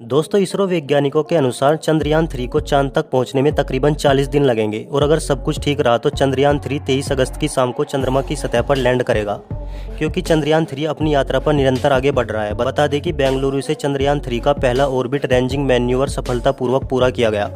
दोस्तों, इसरो वैज्ञानिकों के अनुसार चंद्रयान 3 को चांद तक पहुंचने में तकरीबन 40 दिन लगेंगे और अगर सब कुछ ठीक रहा तो चंद्रयान 3 23 अगस्त की शाम को चंद्रमा की सतह पर लैंड करेगा। क्योंकि चंद्रयान 3 अपनी यात्रा पर निरंतर आगे बढ़ रहा है। बता दें कि बेंगलुरु से चंद्रयान 3 का पहला ऑर्बिट रेंजिंग मैन्यूवर सफलतापूर्वक पूरा किया गया।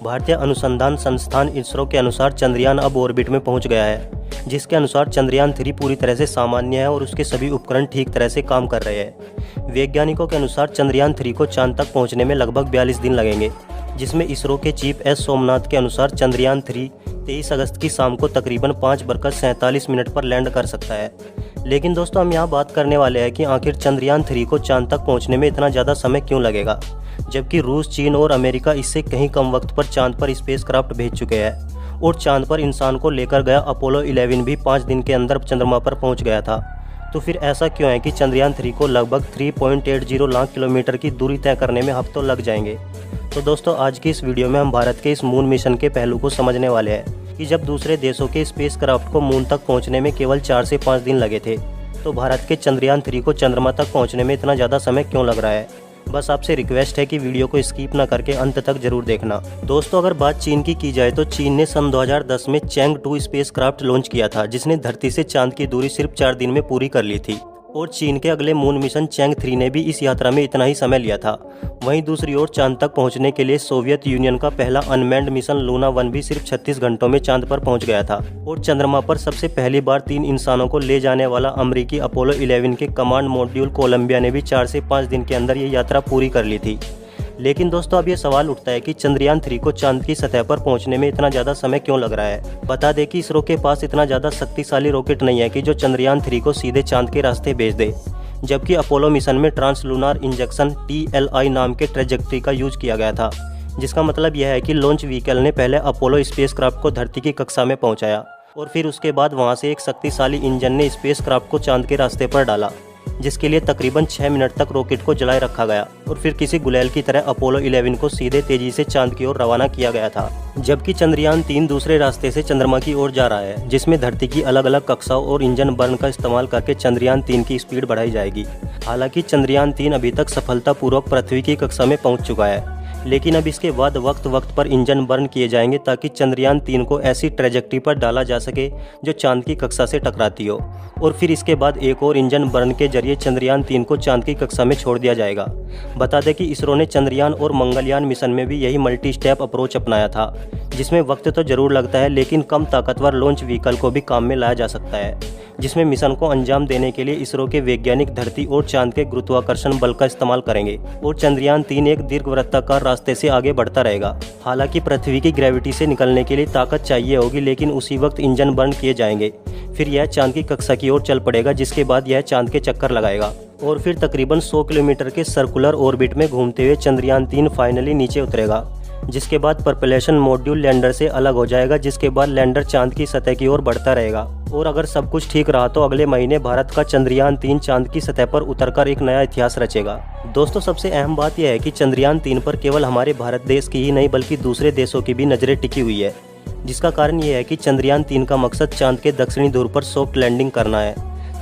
भारतीय अनुसंधान संस्थान इसरो के अनुसार चंद्रयान अब ऑर्बिट में पहुंच गया है, जिसके अनुसार चंद्रयान 3 पूरी तरह से सामान्य है और उसके सभी उपकरण ठीक तरह से काम कर रहे हैं। वैज्ञानिकों के अनुसार चंद्रयान 3 को चांद तक पहुंचने में लगभग 42 दिन लगेंगे, जिसमें इसरो के चीफ एस सोमनाथ के अनुसार चंद्रयान 3 23 अगस्त की शाम को तकरीबन 5:47 पर लैंड कर सकता है। लेकिन दोस्तों, हम यहाँ बात करने वाले हैं कि आखिर चंद्रयान 3 को चांद तक पहुंचने में इतना ज़्यादा समय क्यों लगेगा, जबकि रूस, चीन और अमेरिका इससे कहीं कम वक्त पर चांद पर स्पेसक्राफ्ट भेज चुके हैं और चांद पर इंसान को लेकर गया अपोलो 11 भी 5 दिन के अंदर चंद्रमा पर पहुंच गया था। तो फिर ऐसा क्यों है कि चंद्रयान 3 को लगभग 3.80 लाख किलोमीटर की दूरी तय करने में हफ्तों लग जाएंगे। तो दोस्तों, आज की इस वीडियो में हम भारत के इस मून मिशन के पहलू को समझने वाले हैं कि जब दूसरे देशों के स्पेसक्राफ्ट को मून तक पहुंचने में केवल 4 से 5 दिन लगे थे, तो भारत के चंद्रयान 3 को चंद्रमा तक पहुंचने में इतना ज़्यादा समय क्यों लग रहा है। बस आपसे रिक्वेस्ट है कि वीडियो को स्किप ना करके अंत तक जरूर देखना। दोस्तों, अगर बात चीन की जाए तो चीन ने सन 2010 में चैंग 2 स्पेसक्राफ्ट लॉन्च किया था, जिसने धरती से चांद की दूरी सिर्फ 4 दिन में पूरी कर ली थी। और चीन के अगले मून मिशन चैंग 3 ने भी इस यात्रा में इतना ही समय लिया था। वहीं दूसरी ओर चांद तक पहुंचने के लिए सोवियत यूनियन का पहला अनमैन्ड मिशन लूना 1 भी सिर्फ 36 घंटों में चांद पर पहुंच गया था। और चंद्रमा पर सबसे पहली बार 3 इंसानों को ले जाने वाला अमेरिकी अपोलो 11 के कमांड मॉड्यूल कोलंबिया ने भी 4 से 5 दिन के अंदर ये यात्रा पूरी कर ली थी। लेकिन दोस्तों, अब ये सवाल उठता है कि चंद्रयान 3 को चांद की सतह पर पहुंचने में इतना ज़्यादा समय क्यों लग रहा है। बता दें कि इसरो के पास इतना ज़्यादा शक्तिशाली रॉकेट नहीं है कि जो चंद्रयान 3 को सीधे चांद के रास्ते भेज दे, जबकि अपोलो मिशन में ट्रांसलूनार इंजेक्शन TLI नाम के ट्रेजेक्ट्री का यूज किया गया था, जिसका मतलब यह है कि लॉन्च व्हीकल ने पहले अपोलो स्पेसक्राफ्ट को धरती की कक्षा में पहुंचाया और फिर उसके बाद वहां से एक शक्तिशाली इंजन ने स्पेसक्राफ्ट को चांद के रास्ते पर डाला, जिसके लिए तकरीबन 6 मिनट तक रॉकेट को जलाए रखा गया और फिर किसी गुलेल की तरह अपोलो 11 को सीधे तेजी से चांद की ओर रवाना किया गया था। जबकि चंद्रयान 3 दूसरे रास्ते से चंद्रमा की ओर जा रहा है, जिसमें धरती की अलग अलग कक्षाओं और इंजन बर्न का इस्तेमाल करके चंद्रयान 3 की स्पीड बढ़ाई जाएगी। हालांकि चंद्रयान 3 अभी तक सफलतापूर्वक पृथ्वी की कक्षा में पहुंच चुका है, लेकिन अब इसके बाद वक्त वक्त पर इंजन बर्न किए जाएंगे ताकि चंद्रयान 3 को ऐसी ट्रेजेक्ट्री पर डाला जा सके जो चांद की कक्षा से टकराती हो, और फिर इसके बाद एक और इंजन बर्न के जरिए चंद्रयान 3 को चांद की कक्षा में छोड़ दिया जाएगा। बता दें कि इसरो ने चंद्रयान और मंगलयान मिशन में भी यही मल्टी स्टेप अप्रोच अपनाया था, जिसमें वक्त तो जरूर लगता है लेकिन कम ताकतवर लॉन्च व्हीकल को भी काम में लाया जा सकता है, जिसमें मिशन को अंजाम देने के लिए इसरो के वैज्ञानिक धरती और चांद के गुरुत्वाकर्षण बल का इस्तेमाल करेंगे और चंद्रयान 3 एक दीर्घवृत्ताकार रास्ते से आगे बढ़ता रहेगा। हालांकि पृथ्वी की ग्रेविटी से निकलने के लिए ताकत चाहिए होगी, लेकिन उसी वक्त इंजन बर्न किए जाएंगे। फिर यह चांद की कक्षा की ओर चल पड़ेगा, जिसके बाद यह चांद के चक्कर लगाएगा और फिर तकरीबन 100 किलोमीटर के सर्कुलर ऑर्बिट में घूमते हुए चंद्रयान 3 फाइनली नीचे उतरेगा, जिसके बाद परपलेशन मॉड्यूल लैंडर से अलग हो जाएगा, जिसके बाद लैंडर चांद की सतह की ओर बढ़ता रहेगा। और अगर सब कुछ ठीक रहा तो अगले महीने भारत का चंद्रयान 3 चांद की सतह पर उतरकर एक नया इतिहास रचेगा। दोस्तों, सबसे अहम बात यह है कि चंद्रयान 3 पर केवल हमारे भारत देश की ही नहीं बल्कि दूसरे देशों की भी नजरें टिकी हुई है, जिसका कारण यह है कि चंद्रयान 3 का मकसद चांद के दक्षिणी ध्रुव पर सॉफ्ट लैंडिंग करना है।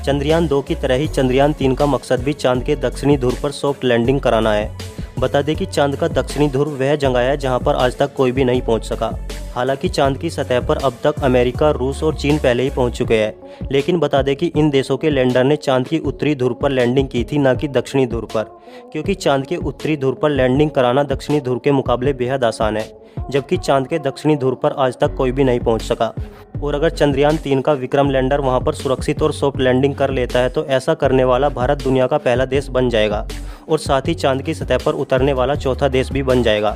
चंद्रयान 2 की तरह ही चंद्रयान 3 का मकसद भी चांद के दक्षिणी ध्रुव पर सॉफ्ट लैंडिंग कराना है। बता दें कि चांद का दक्षिणी ध्रुव वह जगह है जहां पर आज तक कोई भी नहीं पहुंच सका। हालांकि चांद की सतह पर अब तक अमेरिका, रूस और चीन पहले ही पहुंच चुके हैं, लेकिन बता दें कि इन देशों के लैंडर ने चांद की उत्तरी ध्रुव पर लैंडिंग की थी, न कि दक्षिणी ध्रुव पर, क्योंकि चांद के उत्तरी ध्रुव पर लैंडिंग कराना दक्षिणी ध्रुव के मुकाबले बेहद आसान है, जबकि चांद के दक्षिणी ध्रुव पर आज तक कोई भी नहीं पहुंच सका। और अगर चंद्रयान 3 का विक्रम लैंडर वहां पर सुरक्षित और सॉफ्ट लैंडिंग कर लेता है तो ऐसा करने वाला भारत दुनिया का पहला देश बन जाएगा और साथ ही चांद की सतह पर उतरने वाला चौथा देश भी बन जाएगा।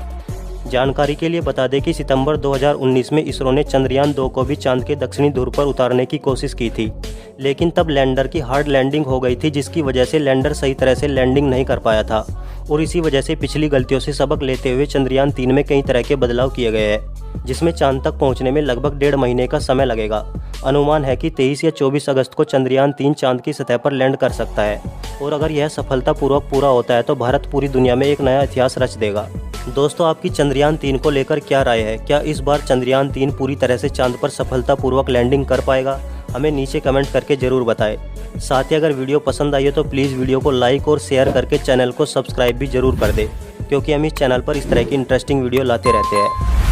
जानकारी के लिए बता दें कि सितंबर 2019 में इसरो ने चंद्रयान 2 को भी चांद के दक्षिणी ध्रुव पर उतारने की कोशिश की थी, लेकिन तब लैंडर की हार्ड लैंडिंग हो गई थी, जिसकी वजह से लैंडर सही तरह से लैंडिंग नहीं कर पाया था और इसी वजह से पिछली गलतियों से सबक लेते हुए चंद्रयान 3 में कई तरह के बदलाव किए गए हैं, जिसमें चांद तक पहुंचने में लगभग 1.5 महीने का समय लगेगा। अनुमान है कि 23 या 24 अगस्त को चंद्रयान 3 चांद की सतह पर लैंड कर सकता है और अगर यह सफलतापूर्वक पूरा होता है तो भारत पूरी दुनिया में एक नया इतिहास रच देगा। दोस्तों, आपकी चंद्रयान 3 को लेकर क्या राय है? क्या इस बार चंद्रयान 3 पूरी तरह से चांद पर सफलतापूर्वक लैंडिंग कर पाएगा? हमें नीचे कमेंट करके जरूर बताएं। साथ ही अगर वीडियो पसंद आई हो तो प्लीज़ वीडियो को लाइक और शेयर करके चैनल को सब्सक्राइब भी जरूर कर दें, क्योंकि हम इस चैनल पर इस तरह की इंटरेस्टिंग वीडियो लाते रहते हैं।